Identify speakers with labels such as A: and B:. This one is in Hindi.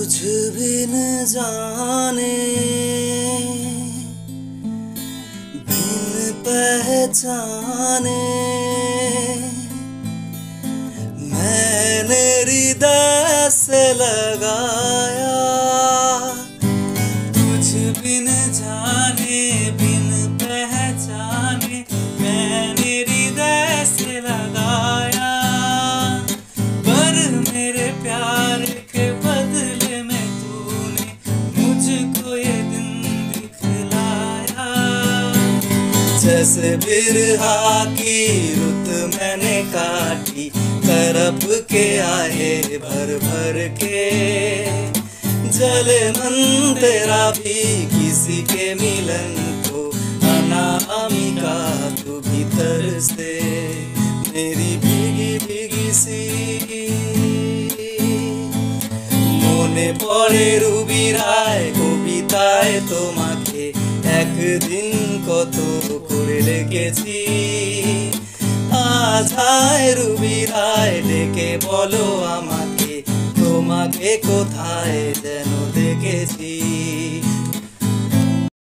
A: तुझ बिन जाने बिन पहचाने मैंने हृदय से लगाया। तुझ बिन जाने बिन पहचाने मैंने हृदय से लगाया। पर मेरे प्यार के बदले में तूने मुझको ये दिन दिखलाया। जैसे बिरहा की रुत मैंने काटी, तरफ के आए भर भर के। जले मन तेरा भी किसी के मिलन को, अनामिका तू भीतर से मेरी भीगी भीगी सी। মনে পড়ে রুবি রায় কবিতায় তোমাকে একদিন কত করে ডেকেছি। আজ হায় রুবি রায় ডেকে বলো আমাকে, তোমাকে কোথায় যেন দেখেছি।